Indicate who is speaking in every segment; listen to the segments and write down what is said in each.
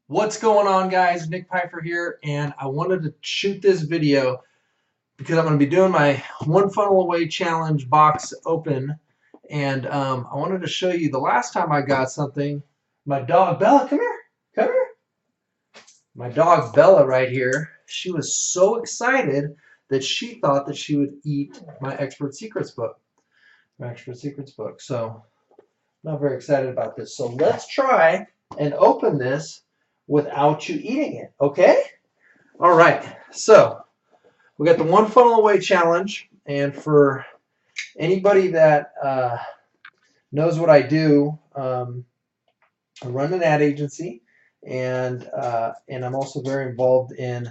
Speaker 1: What's going on, guys? Nick Piper here, and I wanted to shoot this video because I'm going to be doing my One Funnel Away Challenge box open, and I wanted to show you the last time I got something. My dog Bella, come here, come here. My dog Bella right here, she was so excited that she thought that she would eat my Expert Secrets book. So I'm not very excited about this. So let's try and open this without you eating it, okay? All right, so we got the One Funnel Away Challenge, and for anybody that knows what I do, I run an ad agency, and I'm also very involved in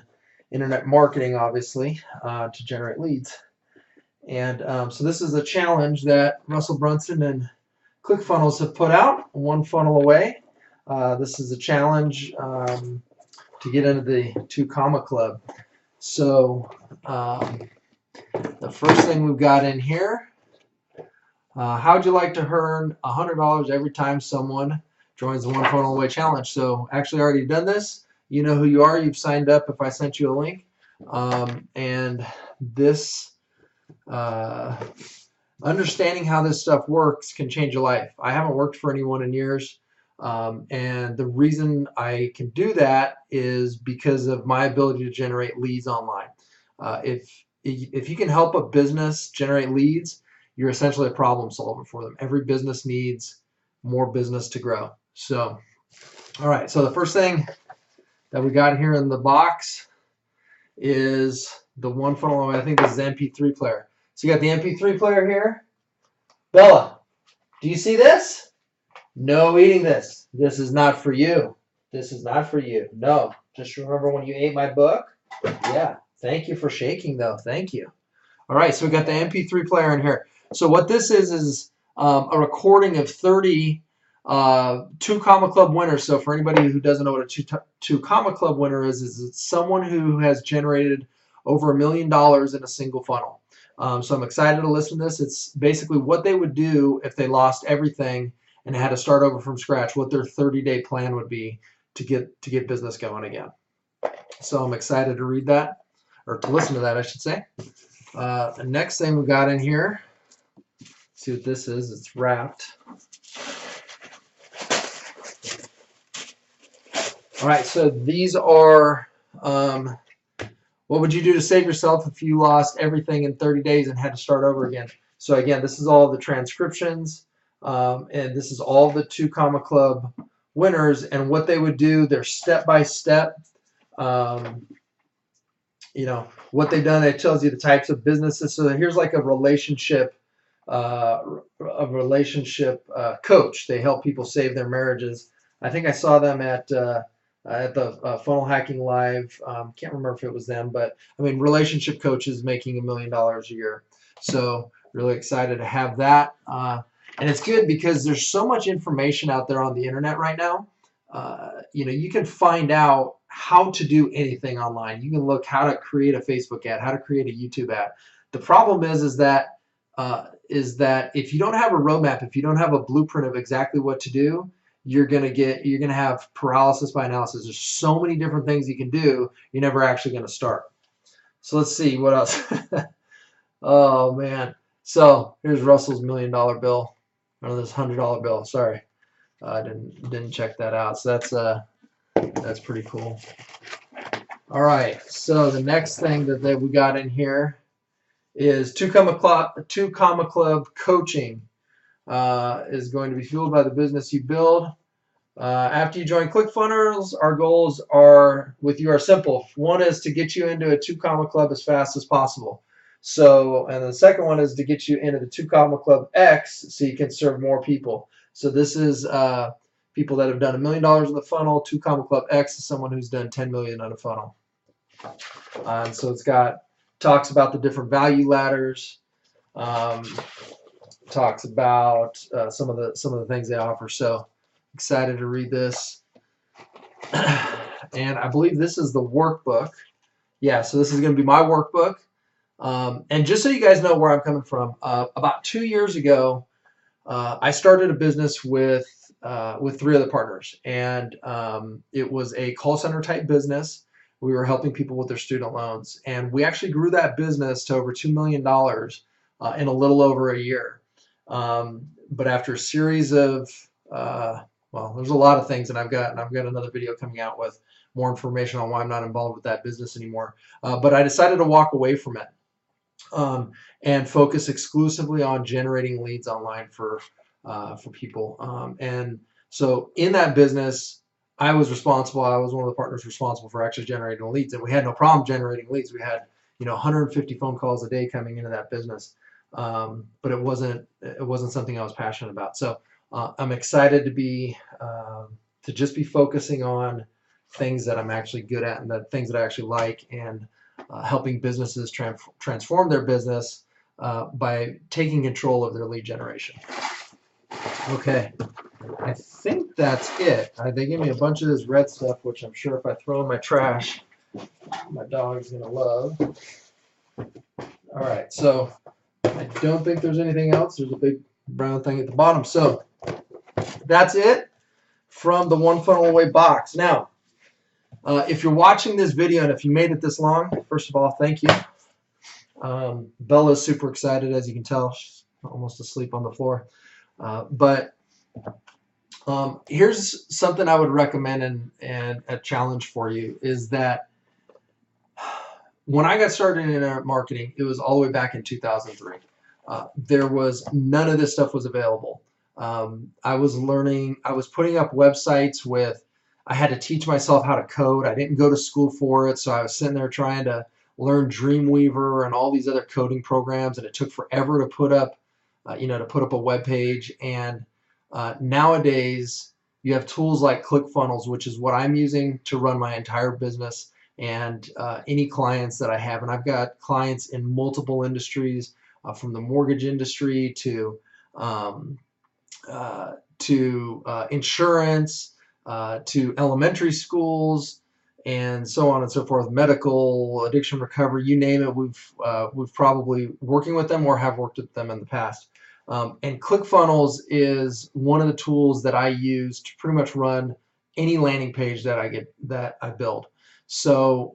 Speaker 1: internet marketing, obviously, to generate leads. And so this is a challenge that Russell Brunson and ClickFunnels have put out, One Funnel Away. This is a challenge to get into the 2 Comma Club. So the first thing we've got in here, how'd you like to earn $100 every time someone joins the One Funnel Away Challenge? So actually already done this. You know who you are. You've signed up if I sent you a link. And this understanding how this stuff works can change your life. I haven't worked for anyone in years. And the reason I can do that is because of my ability to generate leads online. If you can help a business generate leads, you're essentially a problem solver for them. Every business needs more business to grow. So, all right, so the first thing that we got here in the box is the One Funnel Away. I think this is the MP3 player. So you got the MP3 player here. Bella, do you see this? No eating this. This is not for you. This is not for you. No. Just remember when you ate my book? Yeah. Thank you for shaking, though. Thank you. All right, so we got the MP3 player in here. So what this is a recording of 30 2 Comma Club winners. So for anybody who doesn't know what a 2 Comma Club winner is it's someone who has generated over $1 million in a single funnel. So I'm excited to listen to this. It's basically what they would do if they lost everything and had to start over from scratch, what their 30-day plan would be to get business going again. So I'm excited to read that, or to listen to that, I should say. The next thing we got in here, see what this is. It's wrapped. All right, so these are what would you do to save yourself if you lost everything in 30 days and had to start over again? So again, this is all the transcriptions, and this is all the 2 Comma Club winners and what they would do. They're step-by-step. You know, what they've done. It tells you the types of businesses. So here's like a relationship coach. They help people save their marriages. I think I saw them at the Funnel Hacking Live. Can't remember if it was them, but I mean, relationship coaches making $1 million a year. So really excited to have that. And it's good because there's so much information out there on the internet right now. You know, you can find out how to do anything online. You can look how to create a Facebook ad, how to create a YouTube ad. The problem is that if you don't have a roadmap, if you don't have a blueprint of exactly what to do, you're gonna have paralysis by analysis. There's so many different things you can do, you're never actually gonna start. So let's see what else. Oh man. So here's Russell's $1 million bill, or this $100 bill. Sorry, I didn't check that out. So that's pretty cool. All right. So the next thing that we got in here is 2 Comma Club coaching. Is going to be fueled by the business you build. After you join ClickFunnels, our goals with you are simple. One is to get you into a 2 Comma Club as fast as possible. So, and the second one is to get you into the 2 Comma Club X so you can serve more people. So this is people that have done $1 million in the funnel. 2 Comma Club X is someone who's done 10 million on a funnel. And so it's talks about the different value ladders. Talks about some of the things they offer. So excited to read this. And I believe this is the workbook. Yeah, so this is going to be my workbook. And just so you guys know where I'm coming from, about 2 years ago, I started a business with with 3 other partners, and it was a call center type business. We were helping people with their student loans, and we actually grew that business to over $2 million in a little over a year. But after a series of well, there's a lot of things, and I've got another video coming out with more information on why I'm not involved with that business anymore. But I decided to walk away from it and focus exclusively on generating leads online for people. And so in that business, I was one of the partners responsible for actually generating leads, and we had no problem generating leads. We had 150 phone calls a day coming into that business, but it wasn't something I was passionate about. So I'm excited to just be focusing on things that I'm actually good at and the things that I actually like, and helping businesses transform their business by taking control of their lead generation. Okay, I think that's it. They gave me a bunch of this red stuff, which I'm sure if I throw in my trash, my dog's gonna love. All right, so I don't think there's anything else. There's a big brown thing at the bottom. So that's it from the One Funnel Away box. Now, if you're watching this video and if you made it this long, first of all, thank you. Bella's super excited, as you can tell. She's almost asleep on the floor. But here's something I would recommend and a challenge for you is that when I got started in marketing, it was all the way back in 2003. There was none of this stuff was available. I was putting up websites I had to teach myself how to code. I didn't go to school for it, so I was sitting there trying to learn Dreamweaver and all these other coding programs, and it took forever to put up a web page. And nowadays you have tools like ClickFunnels, which is what I'm using to run my entire business, and any clients that I have. And I've got clients in multiple industries, from the mortgage industry to insurance, to elementary schools, and so on and so forth, medical, addiction recovery, you name it. We've probably working with them or have worked with them in the past. And ClickFunnels is one of the tools that I use to pretty much run any landing page that I build. So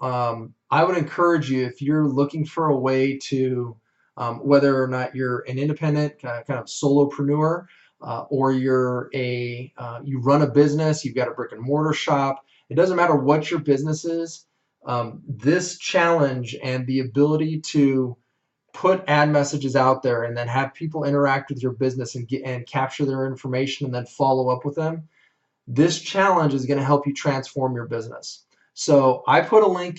Speaker 1: I would encourage you, if you're looking for a way to, whether or not you're an independent kind of solopreneur, or you run a business, you've got a brick and mortar shop, it doesn't matter what your business is, this challenge and the ability to put ad messages out there and then have people interact with your business and capture their information and then follow up with them, this challenge is going to help you transform your business. So I put a link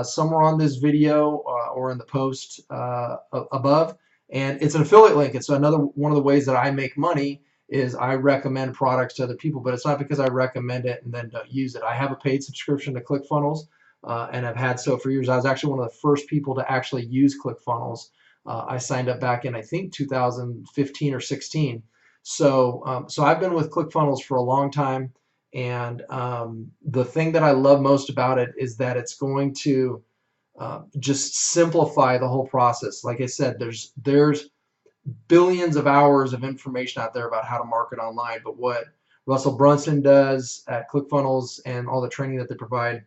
Speaker 1: somewhere on this video or in the post above, and it's an affiliate link. It's another one of the ways that I make money is I recommend products to other people, but it's not because I recommend it and then don't use it. I have a paid subscription to ClickFunnels, and I've had so for years. I was actually one of the first people to actually use ClickFunnels. I signed up back in, I think, 2015 or 16. So I've been with ClickFunnels for a long time, and the thing that I love most about it is that it's going to just simplify the whole process. Like I said, there's billions of hours of information out there about how to market online, but what Russell Brunson does at ClickFunnels and all the training that they provide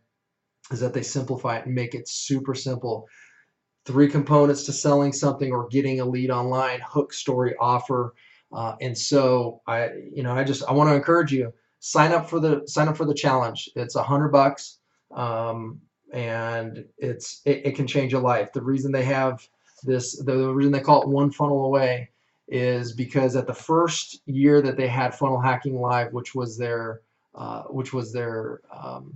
Speaker 1: is that they simplify it and make it super simple. 3 components to selling something or getting a lead online: hook, story, offer. And so I want to encourage you, sign up for the challenge. It's $100, and it can change your life. The reason they have the reason they call it One Funnel Away is because at the first year that they had Funnel Hacking Live, which was their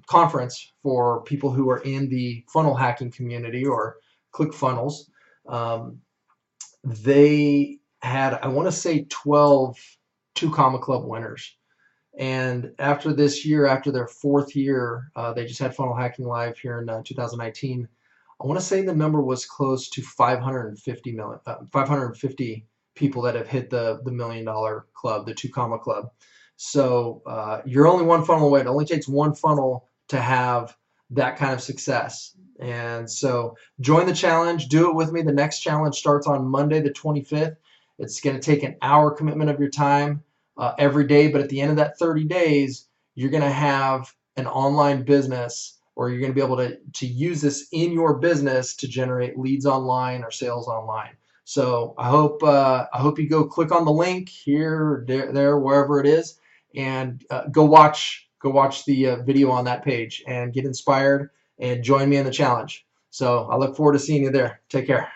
Speaker 1: conference for people who are in the funnel hacking community or ClickFunnels, they had, I want to say, 12 Two Comma Club winners. And after this year, after their 4th year, they just had Funnel Hacking Live here in 2019. I want to say the number was close to 550 people that have hit the $1 million club, the Two Comma Club. So you're only one funnel away. It only takes one funnel to have that kind of success. And so join the challenge. Do it with me. The next challenge starts on Monday, the 25th. It's going to take an hour commitment of your time. every day, but at the end of that 30 days, you're going to have an online business, or you're going to be able to use this in your business to generate leads online or sales online. So I hope you go click on the link here, there, wherever it is, and go watch the video on that page and get inspired and join me in the challenge. So I look forward to seeing you there. Take care.